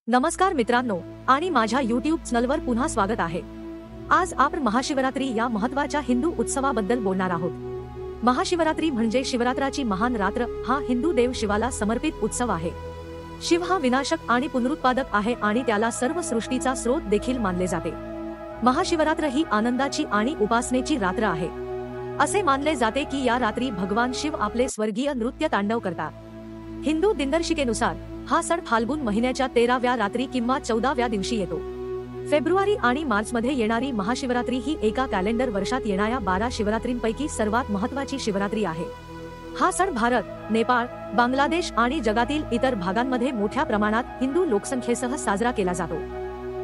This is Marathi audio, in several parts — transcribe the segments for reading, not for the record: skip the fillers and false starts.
नमस्कार मित्रांनो आणि माझ्या YouTube चॅनलवर पुन्हा स्वागत आहे। आज आपण महाशिवरात्री या महत्त्वाच्या हिंदू उत्सवाबद्दल बोलणार आहोत। महाशिवरात्री म्हणजे शिवरात्राची महान रात्र हा हिंदू देव शिवाला समर्पित उत्सव आहे। शिव हा विनाशक आणि पुनरुत्पादक आहे आणि त्याला सर्व सृष्टीचा स्रोत देखील मानले जाते। महाशिवरात्र ही आनंदाची आणि उपासनेची रात्र आहे। असे मानले जाते की या रात्री भगवान शिव आपले स्वर्गीय नृत्य तांडव करतात। हिंदू दिनदर्शिकेनुसार हा सण फाल्गुन महिन्याच्या 13व्या रात्री किंवा 14व्या दिवशी येतो। फेब्रुवारी आणि मार्चमध्ये येणारी महाशिवरात्री ही एका कॅलेंडर वर्षात येणाऱ्या 12 शिवरात्रींपैकी सर्वात महत्त्वाची शिवरात्री आहे। हा सण भारत, नेपाळ, बांगलादेश आणि जगातील इतर भागांमध्ये मोठ्या प्रमाणात हिंदू लोकसंख्येसह साजरा केला जातो।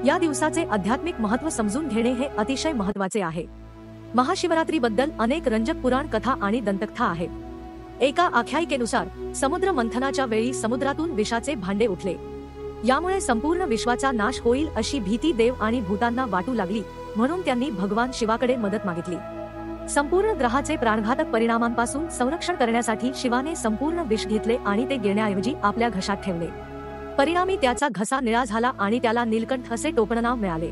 या दिवसाचे आध्यात्मिक महत्त्व समजून घेणे हे अतिशय महत्त्वाचे आहे। महाशिवरात्रीबद्दल अनेक रंजक पुराण कथा आणि दंतकथा आहेत। एका आख्यायिकेनुसार समुद्र मंथनाच्या वेळी समुद्रातून विषाचे भांडे उठले। यामुळे संपूर्ण विश्वाचा नाश होईल अशी भीती देव आणि भूतांना वाटू लागली, म्हणून त्यांनी भगवान शिवाकडे मदत मागितली। संपूर्ण ग्रहाचे प्राणघातक परिणामांपासून संरक्षण करण्यासाठी शिवाने संपूर्ण विष घेतले आणि ते गिळण्याऐवजी आपल्या घशात ठेवले। परिणामी त्याचा घसा निळा झाला आणि त्याला नीलकंठ असे टोपणनाव मिळाले।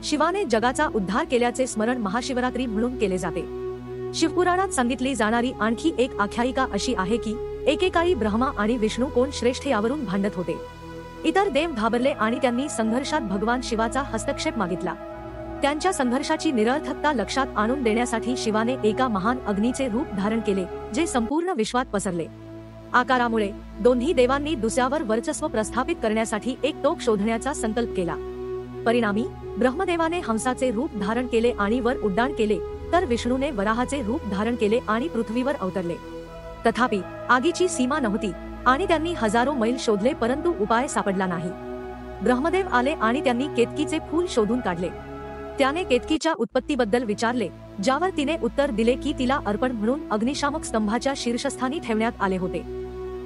शिवाने जगाचा उद्धार केल्याचे स्मरण महाशिवरात्री म्हणून केले जाते। शिवपुराणात सांगितली जाणारी आणखी एक आख्यायिका अशी आहे की एकेकाळी ब्रह्मा आणि विष्णू कोण श्रेष्ठ यावरून भांडत होते। इतर देव घाबरले आणि त्यांनी संघर्षात भगवान शिवाचा हस्तक्षेप मागितला। त्यांच्या संघर्षाची निरर्थकता लक्षात आणून देण्यासाठी शिवाने एका महान अग्नीचे रूप धारण केले, जे संपूर्ण विश्वात पसरले। आकारामुळे दोन्ही देवांनी दुसऱ्यावर वर्चस्व प्रस्थापित करण्यासाठी एक टोक शोधण्याचा संकल्प केला। परिणामी ब्रह्मदेवाने हंसाचे रूप धारण केले आणि वर उड्डाण केले, तर विष्णूने वराहाचे रूप धारण केले आणि पृथ्वीवर अवतरले। तथापि आगीची सीमा नव्हती आणि त्यांनी हजारो मैल शोधले, परंतु उपाय सापडला नाही। ब्रह्मदेव आले आणि त्यांनी केतकीचे फूल शोधून काढले। त्याने केतकीच्या उत्पत्तीबद्दल विचारले, ज्यावर तिने उत्तर दिले की तिला अर्पण म्हणून अग्निशामक स्तंभाच्या शीर्षस्थानी ठेवण्यात आले होते।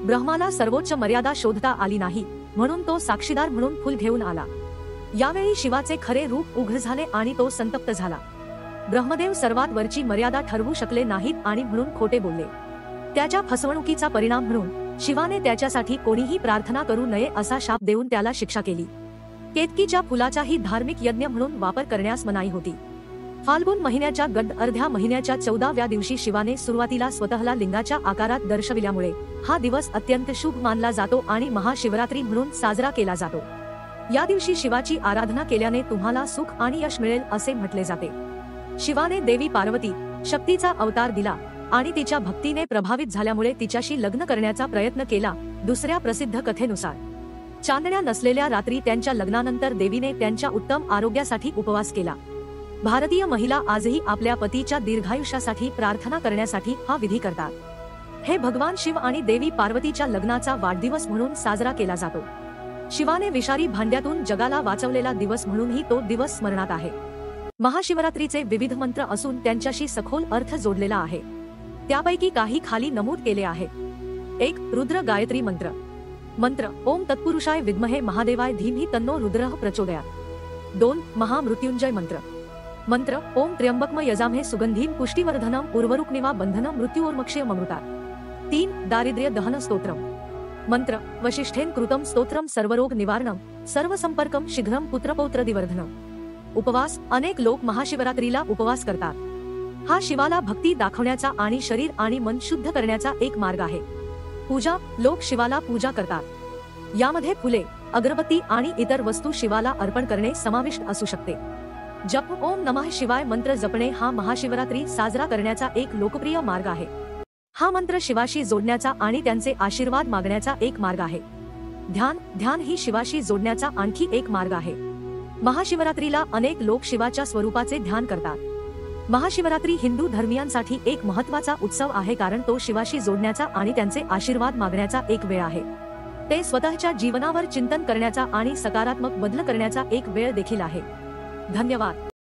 ब्रह्माला सर्वोच्च मर्यादा शोधता आली नाही, म्हणून तो साक्षीदार म्हणून फूल घेऊन आला। यावेळी शिवाचे खरे रूप उघड झाले आणि तो संतप्त झाला। ब्रह्मदेव सर्वात वरची मर्यादा ठरवू शकले नाहीत आणि म्हणून खोटे बोलले। त्याच्या फसवणुकीचा परिणाम म्हणून शिवाने त्याच्यासाठी कोणीही प्रार्थना करू नये असा शाप देऊन त्याला शिक्षा केली। केतकीच्या फुलाचाही धार्मिक यज्ञ म्हणून वापर करण्यास मनाई होती। फाल्गुन महिन्याच्या गड अर्ध्या महिन्याच्या 14व्या दिवशी शिवाने सुरुवातीला स्वतःला लिंगाच्या आकारात दर्शविल्यामुळे हा दिवस अत्यंत शुभ मानला जातो आणि महाशिवरात्री म्हणून साजरा केला जातो। या दिवशी शिवाची आराधना केल्याने तुम्हाला सुख आणि यश मिळेल असे म्हटले जाते। शिवाने देवी पार्वती, शक्तीचा अवतार दिला आणि तिच्या भक्तीने प्रभावित झाल्यामुळे तिच्याशी लग्न करण्याचा प्रयत्न केला। दुसऱ्या प्रसिद्ध कथेनुसार चांदण्या नसलेल्या रात्री त्यांच्या लग्नानंतर देवीने त्यांच्या उत्तम आरोग्यासाठी उपवास केला। भारतीय महिला आजही आपल्या पतीच्या दीर्घायुष्यासाठी प्रार्थना करण्यासाठी हा विधी करतात। हे भगवान शिव आणि देवी पार्वतीच्या लग्नाचा वाढदिवस म्हणून साजरा केला जातो। शिवाने विषारी भांड्यातून जगाला वाचवलेला दिवस म्हणूनही तो दिवस स्मरणात आहे। महाशिवरात्रीचे विविध मंत्र असून त्यांच्याशी सखोल अर्थ जोडलेला आहे। त्यापैकी काही खाली नमूद केले आहेत। 1. रुद्र गायत्री मंत्र। मंत्र ओम तत्पुरुषाय विद्महे महादेवाय धीमहि तन्नो रुद्रः प्रचोदयात्। 2. महामृत्युंजय मंत्र। मंत्र ओम त्र्यंबकम यजामहे सुगंधीं पुष्टिवर्धनम उर्वरुक्निवा बंधनम मृत्युर्मोक्षयममृतात्। 3. दारिद्र्य दहन स्तोत्रम। मंत्र वशिष्ठेन कृतं स्तोत्रम सर्वरोग निवारणम सर्वसंपर्कम शीघ्रम पुत्रपौत्र दिवर्धनम। उपवास अनेक लोक महाशिवरात्रीला उपवास करतात। हा शिवाला भक्ती दाखवण्याचा आणि शरीर आणि मन शुद्ध करण्याचा एक मार्ग आहे। पूजा लोक शिवाला पूजा करतात। यामध्ये फुले, अगरबत्ती आणि इतर वस्तू शिवाला अर्पण करणे समाविष्ट असू शकते। जप ओम नमः शिवाय मंत्र जपणे हा महाशिवरात्री साजरा करण्याचा एक लोकप्रिय मार्ग आहे। हा मंत्र शिवाशी जोडण्याचा आणि त्यांचे आशीर्वाद मागण्याचा एक मार्ग आहे। ध्यान ही शिवाशी जोडण्याचा आणखी एक मार्ग आहे। महाशिवरात्रीला अनेक लोक शिवाच्या स्वरूपाचे ध्यान करतात। महाशिवरात्री हिंदू धर्मियांसाठी एक महत्त्वाचा उत्सव आहे, कारण तो शिवाशी जोडण्याचा आणि त्यांचे आशीर्वाद मागण्याचा एक वेळ आहे। ते स्वतःच्या जीवनावर चिंतन करण्याचा आणि सकारात्मक बदल करण्याचा एक वेळ देखील आहे। धन्यवाद।